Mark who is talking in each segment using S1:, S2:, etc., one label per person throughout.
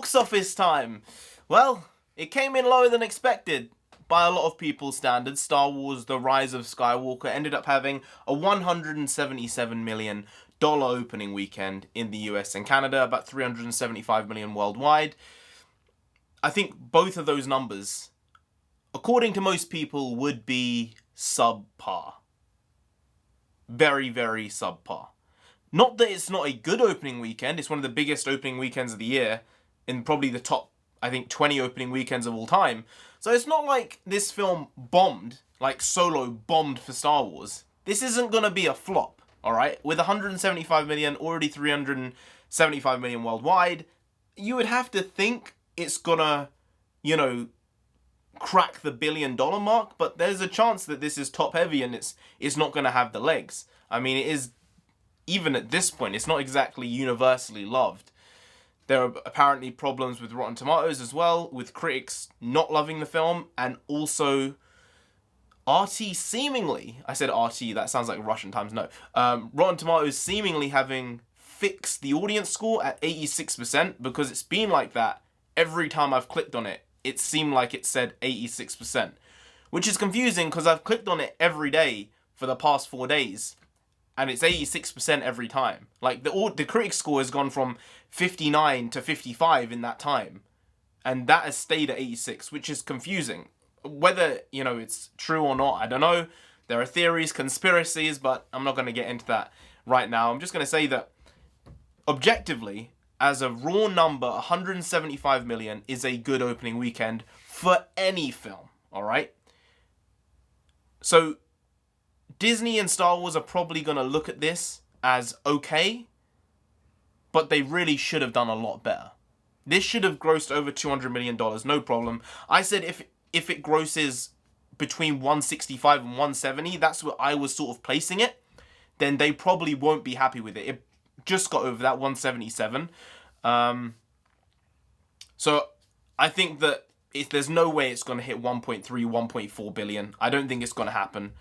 S1: Box office time. Well, it came in lower than expected. By a lot of people's standards, Star Wars The Rise of Skywalker ended up having a $177 million opening weekend in the US and Canada, about $375 million worldwide. I think both of those numbers, according to most people, would be subpar. Very, very subpar. Not that it's not a good opening weekend, it's one of the biggest opening weekends of the year, in probably the top, I think, 20 opening weekends of all time. So it's not like this film bombed, like Solo bombed for Star Wars. This isn't going to be a flop, alright? With 175 million, already 375 million worldwide, you would have to think it's gonna, crack the $1 billion mark, but there's a chance that this is top heavy and it's not going to have the legs. I mean, it is, even at this point, it's not exactly universally loved. There are apparently problems with Rotten Tomatoes as well, with critics not loving the film, and also RT seemingly, I said RT, that sounds like Russian times no, Rotten Tomatoes seemingly having fixed the audience score at 86%, because it's been like that every time I've clicked on it. It seemed like it said 86%, which is confusing because I've clicked on it every day for the past 4 days, and it's 86% every time. Like, the critic score has gone from 59 to 55 in that time, and that has stayed at 86, which is confusing. Whether, it's true or not, I don't know. There are theories, conspiracies, but I'm not going to get into that right now. I'm just going to say that, objectively, as a raw number, 175 million is a good opening weekend for any film, alright? So, Disney and Star Wars are probably going to look at this as okay, but they really should have done a lot better. This should have grossed over $200 million, no problem. I said if it grosses between 165 and 170, that's where I was sort of placing it, then they probably won't be happy with it. It just got over that 177. So I think that there's no way it's going to hit 1.3, 1.4 billion. I don't think it's going to happen.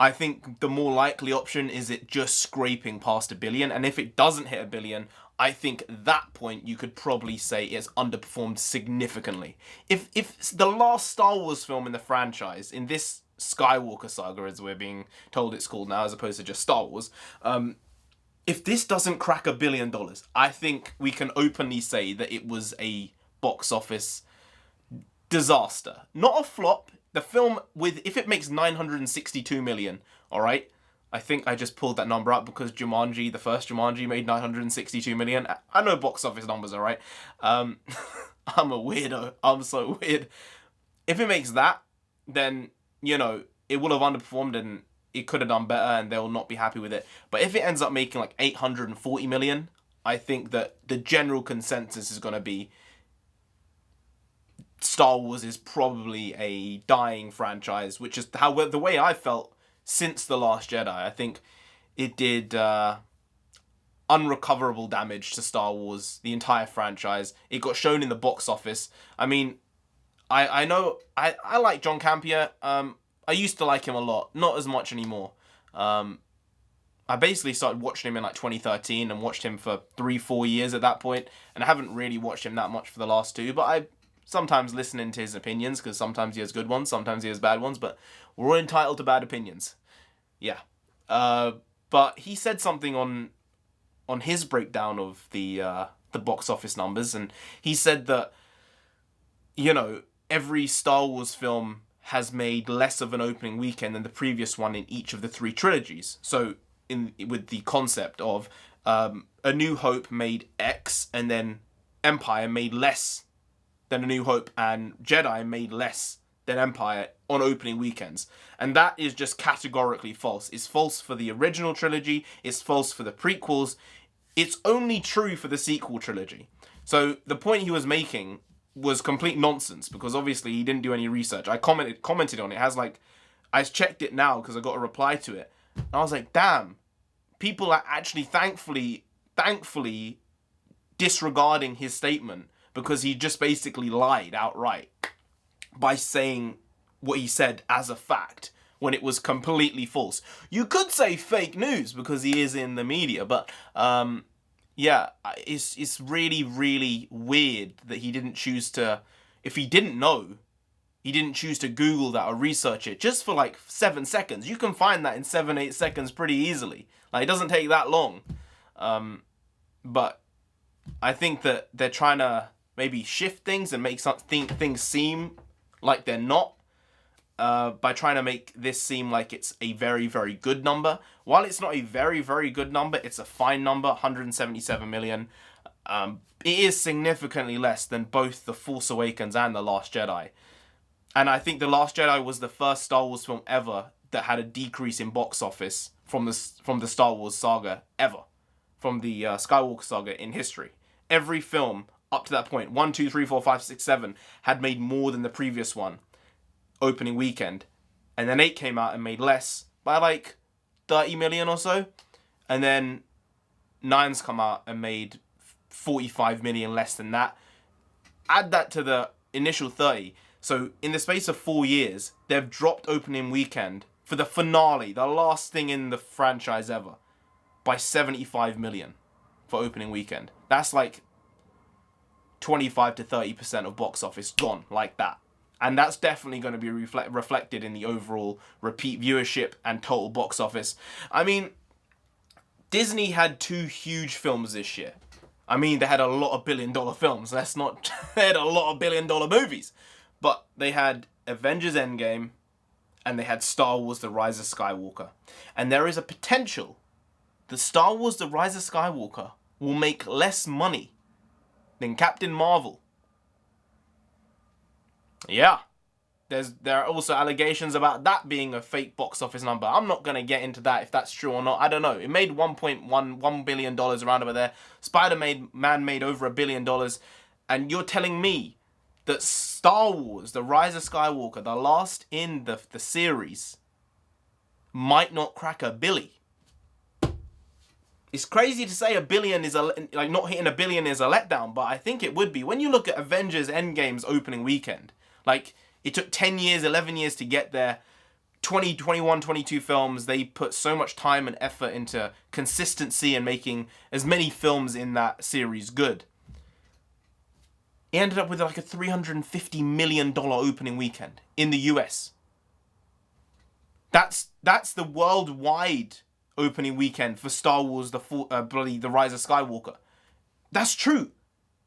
S1: I think the more likely option is it just scraping past $1 billion. And if it doesn't hit $1 billion, I think at that point you could probably say it's underperformed significantly. If the last Star Wars film in the franchise, in this Skywalker saga, as we're being told it's called now, as opposed to just Star Wars, if this doesn't crack $1 billion, I think we can openly say that it was a box office disaster. Not a flop. The film, if it makes 962 million, alright? I think I just pulled that number up because Jumanji, the first Jumanji, made 962 million. I know box office numbers, alright? I'm a weirdo. I'm so weird. If it makes that, then, it will have underperformed and it could have done better and they'll not be happy with it. But if it ends up making like 840 million, I think that the general consensus is going to be Star Wars is probably a dying franchise, which is the way I felt since The Last Jedi. I think it did unrecoverable damage to Star Wars, the entire franchise. It got shown in the box office. I mean, I know I like John Campea. I used to like him a lot, not as much anymore. I basically started watching him in like 2013 and watched him for 3-4 years at that point, and I haven't really watched him that much for the last 2, but I sometimes listening to his opinions, because sometimes he has good ones, sometimes he has bad ones, but we're all entitled to bad opinions. Yeah. But he said something on his breakdown of the box office numbers, and he said that, every Star Wars film has made less of an opening weekend than the previous one in each of the 3 trilogies. So, with the concept of A New Hope made X, and then Empire made less than A New Hope, and Jedi made less than Empire on opening weekends. And that is just categorically false. It's false for the original trilogy, it's false for the prequels, it's only true for the sequel trilogy. So the point he was making was complete nonsense, because obviously he didn't do any research. I commented on it. It has I checked it now because I got a reply to it. And I was like, damn, people are actually thankfully disregarding his statement, because he just basically lied outright by saying what he said as a fact when it was completely false. You could say fake news because he is in the media, but yeah, it's really, really weird that he didn't choose to, if he didn't know, he didn't choose to Google that or research it just for like 7 seconds. You can find that in 7-8 seconds pretty easily. Like, it doesn't take that long. But I think that they're trying to maybe shift things and make things seem like they're not, by trying to make this seem like it's a very, very good number. While it's not a very, very good number, it's a fine number, 177 million. It is significantly less than both The Force Awakens and The Last Jedi. And I think The Last Jedi was the first Star Wars film ever that had a decrease in box office from the Star Wars saga ever. From the Skywalker saga in history. Every film up to that point, 1, 2, 3, 4, 5, 6, 7, had made more than the previous one opening weekend. And then 8 came out and made less by like 30 million or so. And then 9's come out and made 45 million less than that. Add that to the initial 30. So in the space of 4 years, they've dropped opening weekend for the finale, the last thing in the franchise ever, by 75 million for opening weekend. That's like 25 to 30% of box office gone like that. And that's definitely going to be reflected in the overall repeat viewership and total box office. I mean, Disney had 2 huge films this year. I mean, they had a lot of billion-dollar films. They had a lot of billion-dollar movies. But they had Avengers Endgame, and they had Star Wars The Rise of Skywalker. And there is a potential that Star Wars The Rise of Skywalker will make less money than Captain Marvel. Yeah. There are also allegations about that being a fake box office number. I'm not going to get into that if that's true or not. I don't know. It made $1.1 billion around over there. Spider-Man made over $1 billion. And you're telling me that Star Wars, The Rise of Skywalker, the last in the series, might not crack a billy. It's crazy to say a billion is like not hitting a billion is a letdown, but I think it would be. When you look at Avengers Endgame's opening weekend, like it took 10 years, 11 years to get there. 20, 21, 22 films. They put so much time and effort into consistency and making as many films in that series good. It ended up with like a $350 million opening weekend in the US. That's the worldwide opening weekend for Star Wars, the Rise of Skywalker. That's true.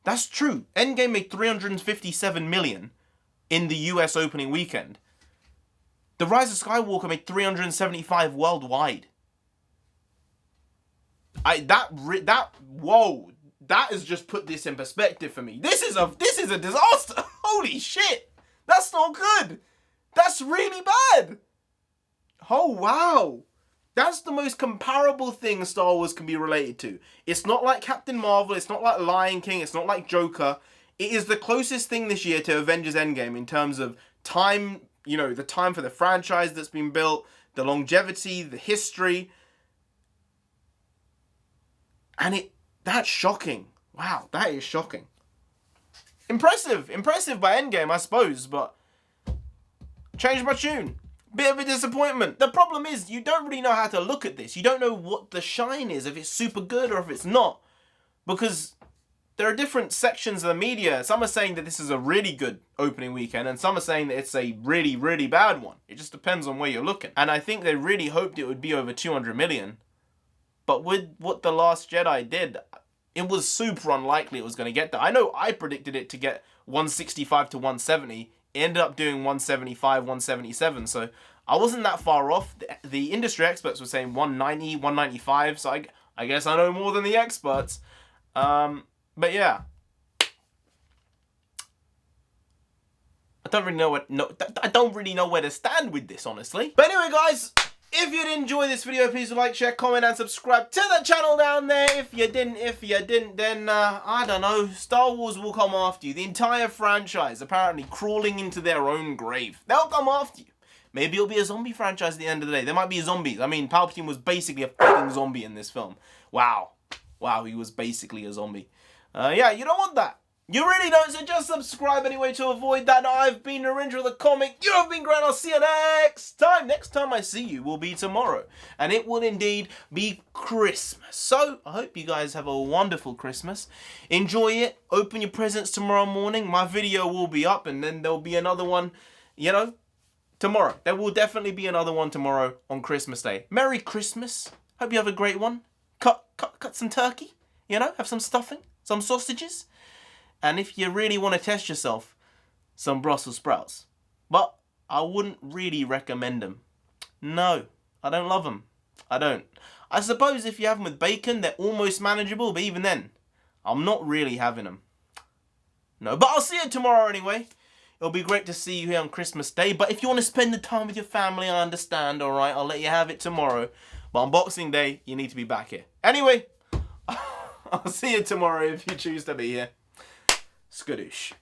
S1: That's true. Endgame made $357 million in the US opening weekend. The Rise of Skywalker made $375 worldwide. Whoa. That has just put this in perspective for me. This is a disaster. Holy shit. That's not good. That's really bad. Oh, wow. That's the most comparable thing Star Wars can be related to. It's not like Captain Marvel. It's not like Lion King. It's not like Joker. It is the closest thing this year to Avengers Endgame in terms of time, you know, the time for the franchise that's been built, the longevity, the history. And that's shocking. Wow, that is shocking. Impressive by Endgame, I suppose, but change my tune. Bit of a disappointment. The problem is, you don't really know how to look at this. You don't know what the shine is, if it's super good or if it's not. Because there are different sections of the media. Some are saying that this is a really good opening weekend, and some are saying that it's a really, really bad one. It just depends on where you're looking. And I think they really hoped it would be over 200 million. But with what The Last Jedi did, it was super unlikely it was going to get there. I know I predicted it to get 165 to 170. It ended up doing 175, 177. So I wasn't that far off. The industry experts were saying 190, 195. So I guess I know more than the experts. But yeah. I don't really know where to stand with this, honestly. But anyway, guys, if you did enjoy this video, please like, share, comment, and subscribe to the channel down there. If you didn't, then, I don't know, Star Wars will come after you. The entire franchise, apparently, crawling into their own grave. They'll come after you. Maybe it'll be a zombie franchise at the end of the day. There might be zombies. I mean, Palpatine was basically a fucking zombie in this film. Wow. Wow, he was basically a zombie. Yeah, you don't want that. You really don't, so just subscribe anyway to avoid that. I've been NarendraTheComic. You have been great. I'll see you next time. Next time I see you will be tomorrow. And it will indeed be Christmas. So, I hope you guys have a wonderful Christmas. Enjoy it. Open your presents tomorrow morning. My video will be up and then there'll be another one, you know, tomorrow. There will definitely be another one tomorrow on Christmas Day. Merry Christmas. Hope you have a great one. Cut some turkey. You know, have some stuffing, some sausages. And if you really want to test yourself, some Brussels sprouts. But I wouldn't really recommend them. No, I don't love them. I don't. I suppose if you have them with bacon, they're almost manageable. But even then, I'm not really having them. No, but I'll see you tomorrow anyway. It'll be great to see you here on Christmas Day. But if you want to spend the time with your family, I understand, alright? I'll let you have it tomorrow. But on Boxing Day, you need to be back here. Anyway, I'll see you tomorrow if you choose to be here. Skadoosh.